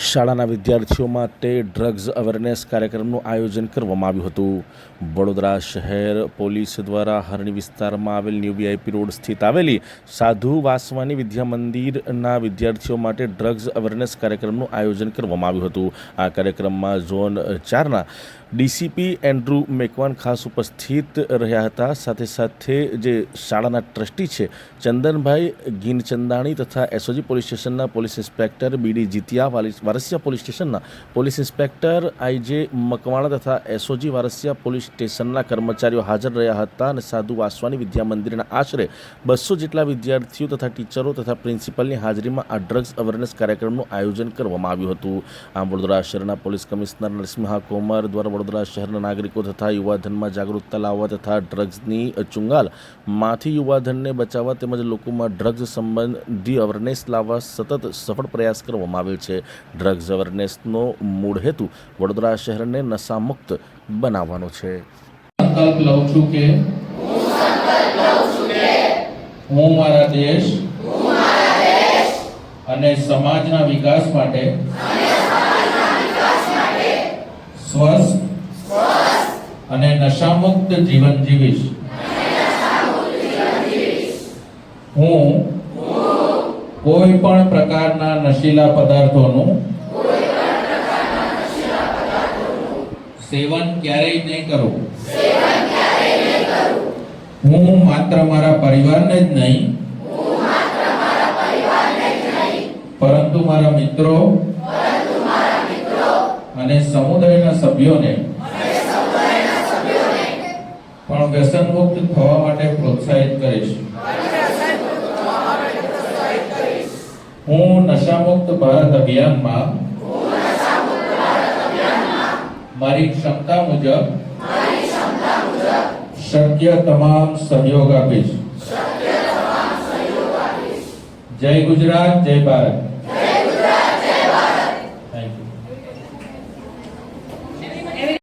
શાળાના વિદ્યાર્થીઓ માટે ડ્રગ્સ અવેરનેસ કાર્યક્રમનું આયોજન કરવામાં આવ્યું હતું. વડોદરા શહેર પોલીસ દ્વારા હરણી વિસ્તારમાં આવેલ ન્યૂ વીઆઈપી રોડ સ્થિત આવેલી સાધુ વાસવાની વિદ્યા મંદિરના વિદ્યાર્થીઓ માટે ડ્રગ્સ અવેરનેસ કાર્યક્રમનું આયોજન કરવામાં આવ્યું હતું. આ કાર્યક્રમમાં ઝોન 4ના ડીસીપી એન્ડ્રુ મેકવાન ખાસ ઉપસ્થિત રહ્યા હતા. સાથે સાથે જે શાળાના ટ્રસ્ટી છે ચંદનભાઈ ગીનચંદાણી તથા એસઓજી પોલીસ સ્ટેશનના પોલીસ ઇન્સ્પેક્ટર બીડી જીતિયા, વારસિયા પોલીસ સ્ટેશનના પોલીસ ઇન્સ્પેક્ટર આઈજે મકવાણા તથા એસઓજી વારસિયા પોલીસ સ્ટેશનના કર્મચારીઓ હાજર રહ્યા હતા. અને સાધુ વાસવાની વિદ્યા મંદિરના આશરે 200 જેટલા વિદ્યાર્થીઓ તથા ટીચરો તથા પ્રિન્સિપલની હાજરીમાં આ ડ્રગ્સ અવેરનેસ કાર્યક્રમનું આયોજન કરવામાં આવ્યું હતું. આમ વડોદરા શહેરના પોલીસ કમિશનર નરસિંહા કોમર દ્વારા વડોદરા શહેરના નાગરિકો તથા યુવાધનમાં જાગૃતતા લાવવા તથા ડ્રગ્સની ચુંગાલમાંથી યુવાધનને બચાવવા તેમજ લોકોમાં ડ્રગ્સ સંબંધી અવેરનેસ લાવવા સતત સફળ પ્રયાસ કરવામાં આવેલ છે. ડ્રગ્સ અવેરનેસનો મૂળ હેતુ વડોદરા શહેરને નશામુક્ત બનાવવાનો છે. સંકલ્પ લઉં છું કે હું મારા દેશ અને સમાજના વિકાસ માટે સ્વસ્થ અને નશામુક્ત જીવન જીવીશ. હું કોઈ પણ પ્રકારના નશીલા પદાર્થોનું સેવન ક્યારેય નહીં કરું. હું માત્ર મારા પરિવારને જ નહીં પરંતુ મારા મિત્રો અને સમુદાયના સભ્યોને પણ વ્યસનમુક્ત થવા માટે પ્રોત્સાહિત કરીશ. હું નશામુક્ત ભારત અભિયાનમાં મારી ક્ષમતા મુજબ શક્ય તમામ સહયોગ આપીશ. જય ગુજરાત, જય ભારત.